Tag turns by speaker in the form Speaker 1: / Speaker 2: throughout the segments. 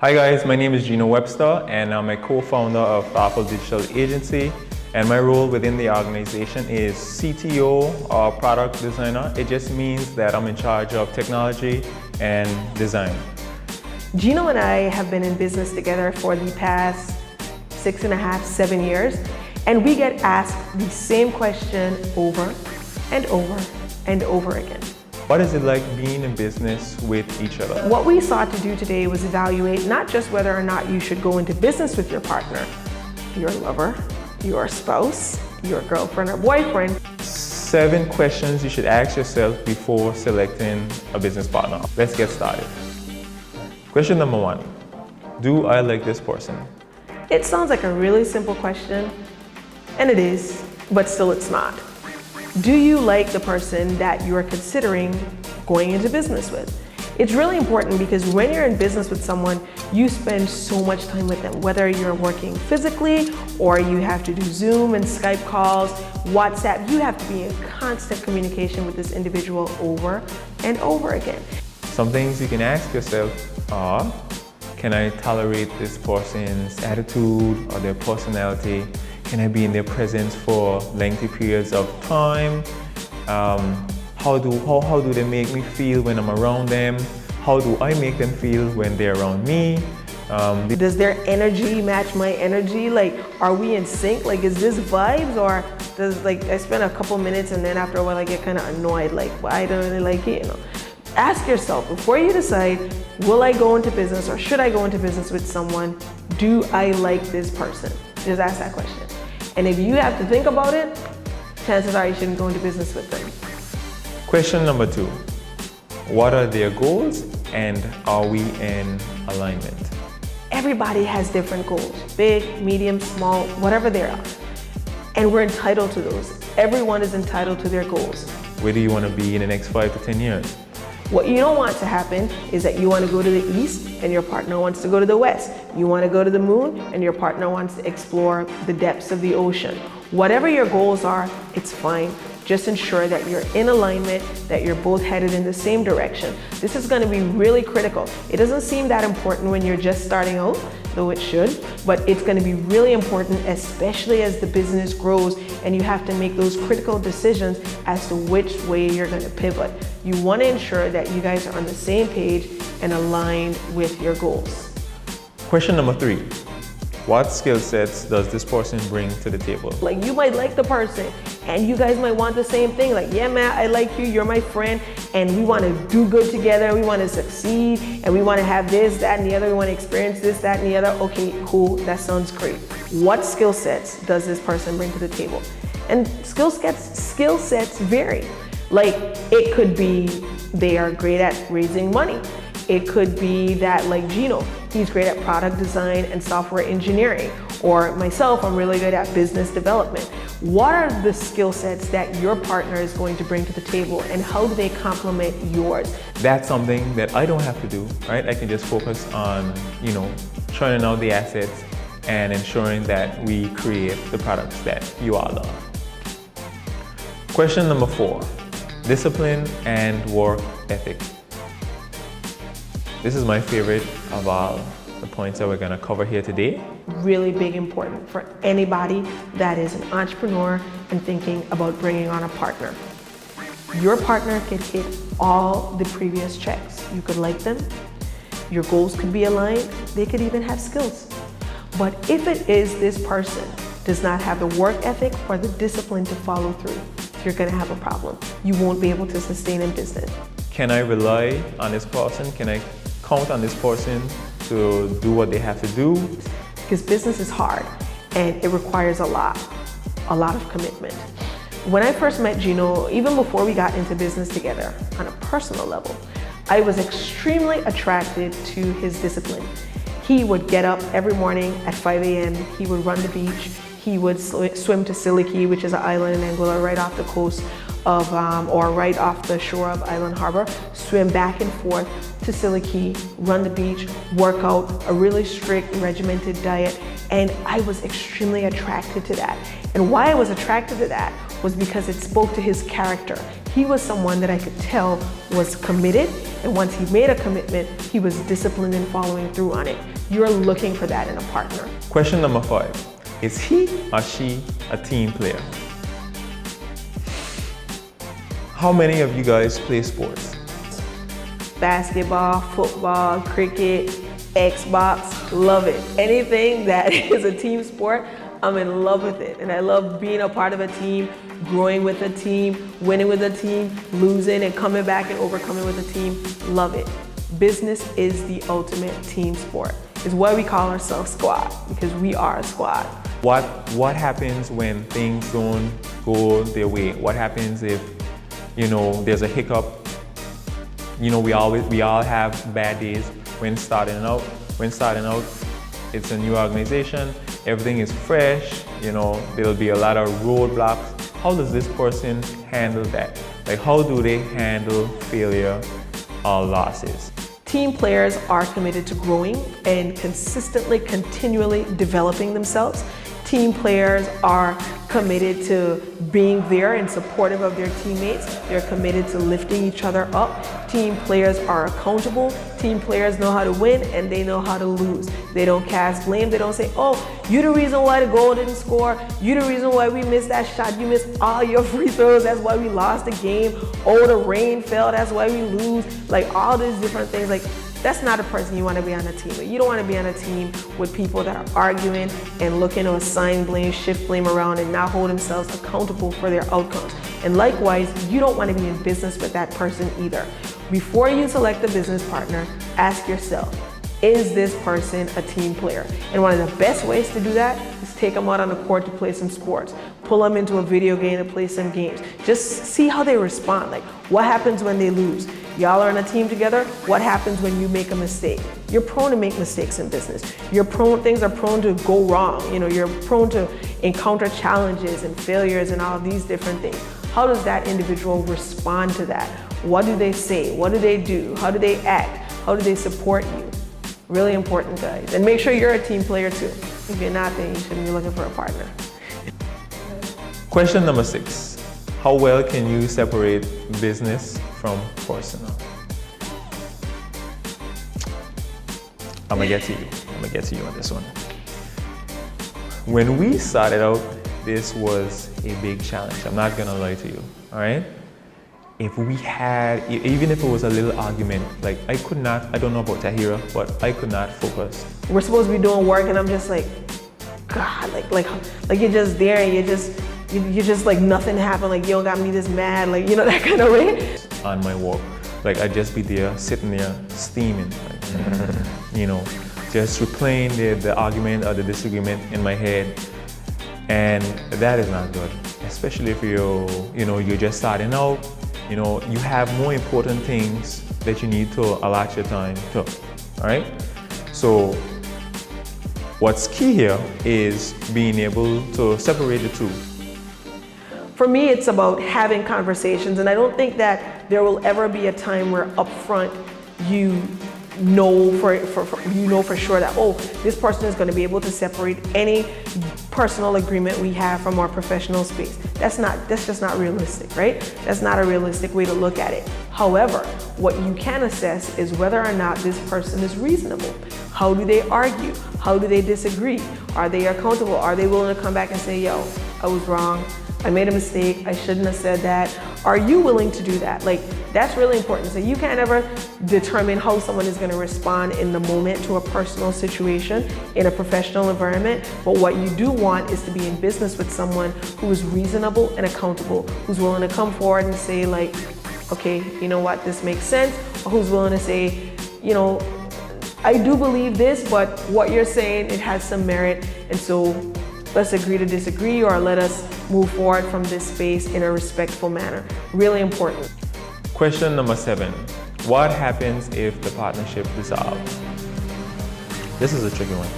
Speaker 1: Hi guys, my name is Gino Webster and I'm a co-founder of Tahirah Digital Agency, and my role within the organization is CTO or product designer. It just means that I'm in charge of technology and design.
Speaker 2: Gino and I have been in business together for the past 6.5, 7 years, and we get asked the same question over and over and over again.
Speaker 1: What is it like being in business with each other?
Speaker 2: What we sought to do today was evaluate not just whether or not you should go into business with your partner, your lover, your spouse, your girlfriend or boyfriend.
Speaker 1: 7 questions you should ask yourself before selecting a business partner. Let's get started. Question number 1. Do I like this person?
Speaker 2: It sounds like a really simple question, and it is, but still it's not. Do you like the person that you are considering going into business with? It's really important because when you're in business with someone, you spend so much time with them, whether you're working physically or you have to do Zoom and Skype calls, WhatsApp, you have to be in constant communication with this individual over and over again.
Speaker 1: Some things you can ask yourself are, can I tolerate this person's attitude or their personality? Can I be in their presence for lengthy periods of time? How do they make me feel when I'm around them? How do I make them feel when they're around me?
Speaker 2: Does their energy match my energy? Like, are we in sync? Like, is this vibes, or does, like, I spend a couple minutes and then after a while I get kind of annoyed, like, well, I don't really like it, you know? Ask yourself, before you decide, will I go into business or should I go into business with someone, do I like this person? Just ask that question. And if you have to think about it, chances are you shouldn't go into business with them.
Speaker 1: Question number 2. What are their goals and are we in alignment?
Speaker 2: Everybody has different goals, big, medium, small, whatever they are. And we're entitled to those. Everyone is entitled to their goals.
Speaker 1: Where do you want to be in the next 5 to 10 years?
Speaker 2: What you don't want to happen is that you want to go to the east and your partner wants to go to the west. You want to go to the moon and your partner wants to explore the depths of the ocean. Whatever your goals are, it's fine. Just ensure that you're in alignment, that you're both headed in the same direction. This is going to be really critical. It doesn't seem that important when you're just starting out, though it should, but it's going to be really important, especially as the business grows and you have to make those critical decisions as to which way you're going to pivot. You want to ensure that you guys are on the same page and aligned with your goals.
Speaker 1: Question number 3. What skill sets does this person bring to the table?
Speaker 2: Like, you might like the person and you guys might want the same thing. Like, yeah, man, I like you, you're my friend, and we want to do good together, we want to succeed, and we want to have this, that, and the other, we want to experience this, that, and the other. Okay, cool, that sounds great. What skill sets does this person bring to the table? And skill sets vary. Like, it could be they are great at raising money. It could be that, like Gino, he's great at product design and software engineering. Or myself, I'm really good at business development. What are the skill sets that your partner is going to bring to the table and how do they complement yours?
Speaker 1: That's something that I don't have to do, right? I can just focus on, churning out the assets and ensuring that we create the products that you all love. Question number 4. Discipline and work ethic. This is my favorite of all the points that we're going to cover here today.
Speaker 2: Really big important for anybody that is an entrepreneur and thinking about bringing on a partner. Your partner could hit all the previous checks. You could like them, your goals could be aligned, they could even have skills. But if it is this person does not have the work ethic or the discipline to follow through, you're going to have a problem. You won't be able to sustain in business.
Speaker 1: Can I rely on this person? Can I count on this person to do what they have to do?
Speaker 2: Because business is hard and it requires a lot of commitment. When I first met Gino, even before we got into business together on a personal level, I was extremely attracted to his discipline. He would get up every morning at 5 a.m. He would run the beach. He would swim to Siliki, which is an island in Angola right off the coast of, or right off the shore of Island Harbor, swim back and forth to Siliki, run the beach, work out, a really strict regimented diet, and I was extremely attracted to that. And why I was attracted to that was because it spoke to his character. he was someone that I could tell was committed, and once he made a commitment, he was disciplined in following through on it. You're looking for that in a partner.
Speaker 1: Question number 5. Is he or she a team player? How many of you guys play sports?
Speaker 2: Basketball, football, cricket, Xbox, love it. Anything that is a team sport, I'm in love with it. And I love being a part of a team, growing with a team, winning with a team, losing and coming back and overcoming with a team. Love it. Business is the ultimate team sport. It's why we call ourselves squad, because we are a squad.
Speaker 1: What happens when things don't go their way? What happens if, there's a hiccup? We all have bad days when starting out. It's a new organization, everything is fresh, there'll be a lot of roadblocks. How does this person handle that? Like, how do they handle failure or losses?
Speaker 2: Team players are committed to growing and consistently, continually developing themselves. Team players are committed to being there and supportive of their teammates. They're committed to lifting each other up. Team players are accountable. Team players know how to win and they know how to lose. They don't cast blame. They don't say, oh, you're the reason why the goal didn't score. You're the reason why we missed that shot. You missed all your free throws. That's why we lost the game. Oh, the rain fell. That's why we lose. Like all these different things. Like, that's not a person you want to be on a team with. You don't want to be on a team with people that are arguing and looking to assign blame, shift blame around, and not hold themselves accountable for their outcomes. And likewise, you don't want to be in business with that person either. Before you select a business partner, ask yourself, is this person a team player? And one of the best ways to do that is take them out on the court to play some sports. Pull them into a video game and play some games. Just see how they respond. Like, what happens when they lose? Y'all are on a team together. What happens when you make a mistake? You're prone to make mistakes in business. Things are prone to go wrong. You're prone to encounter challenges and failures and all these different things. How does that individual respond to that? What do they say? What do they do? How do they act? How do they support you? Really important, guys. And make sure you're a team player too. If you're not, then you shouldn't be looking for a partner.
Speaker 1: Question number 6. How well can you separate business from personal? I'm gonna get to you on this one. When we started out, this was a big challenge. I'm not gonna lie to you, all right? If we had, even if it was a little argument, like I don't know about Tahirah, but I could not focus.
Speaker 2: We're supposed to be doing work and I'm just like, God, like you're just there and you're just like nothing happened, like you don't got me this mad, like that kind of way.
Speaker 1: On my walk, like I'd just be there, sitting there, steaming, like, just replaying the argument or the disagreement in my head, and that is not good. Especially if you're just starting out, you have more important things that you need to allot your time to. All right. So what's key here is being able to separate the two.
Speaker 2: For me, it's about having conversations, and I don't think that there will ever be a time where upfront you know for sure that, oh, this person is going to be able to separate any personal agreement we have from our professional space. That's just not realistic, right? That's not a realistic way to look at it. However, what you can assess is whether or not this person is reasonable. How do they argue? How do they disagree? Are they accountable? Are they willing to come back and say, yo, I was wrong. I made a mistake. I shouldn't have said that. Are you willing to do that? Like, that's really important. So you can't ever determine how someone is going to respond in the moment to a personal situation in a professional environment. But what you do want is to be in business with someone who is reasonable and accountable, who's willing to come forward and say like, okay, you know what, this makes sense. Or who's willing to say, I do believe this, but what you're saying, it has some merit. And so let's agree to disagree, or let us move forward from this space in a respectful manner. Really important.
Speaker 1: Question number 7. What happens if the partnership dissolves? This is a tricky one.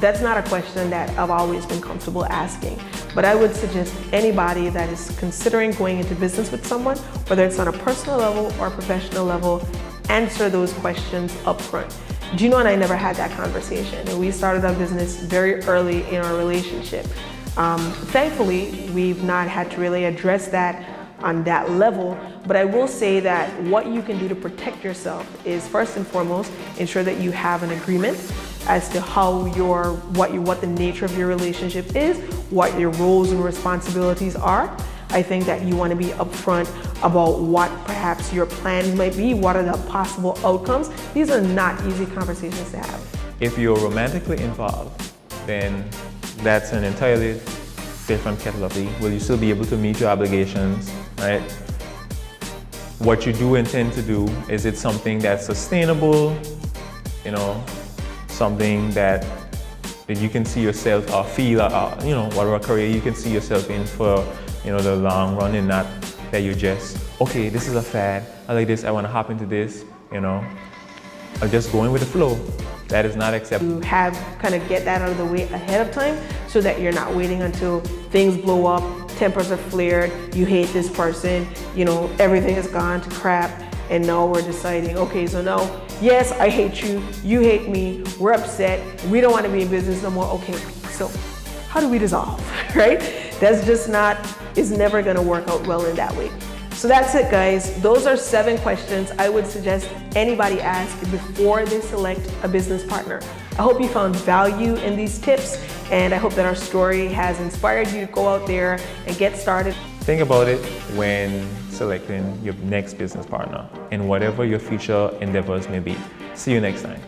Speaker 2: That's not a question that I've always been comfortable asking, but I would suggest anybody that is considering going into business with someone, whether it's on a personal level or a professional level, answer those questions up front. Gino and I never had that conversation, and we started our business very early in our relationship. Thankfully, we've not had to really address that on that level. But I will say that what you can do to protect yourself is, first and foremost, ensure that you have an agreement as to how what the nature of your relationship is, what your roles and responsibilities are. I think that you want to be upfront about what perhaps your plans might be, what are the possible outcomes. These are not easy conversations to have.
Speaker 1: If you're romantically involved, then that's an entirely different kettle of tea. Will you still be able to meet your obligations, right? What you do intend to do, is it something that's sustainable, you know, something that you can see yourself or feel, you know, whatever career you can see yourself in for, you know, the long run, and not that you just, okay, this is a fad, I like this, I want to hop into this, you know, or just going with the flow. That is not acceptable.
Speaker 2: You have kind of get that out of the way ahead of time so that you're not waiting until things blow up, tempers are flared, you hate this person, you know, everything has gone to crap, and now we're deciding, okay, so now, yes, I hate you, you hate me, we're upset, we don't want to be in business no more. Okay, so how do we dissolve, right? That's just not, it's never gonna work out well in that way. So that's it, guys. Those are 7 questions I would suggest anybody ask before they select a business partner. I hope you found value in these tips, and I hope that our story has inspired you to go out there and get started.
Speaker 1: Think about it when selecting your next business partner and whatever your future endeavors may be. See you next time.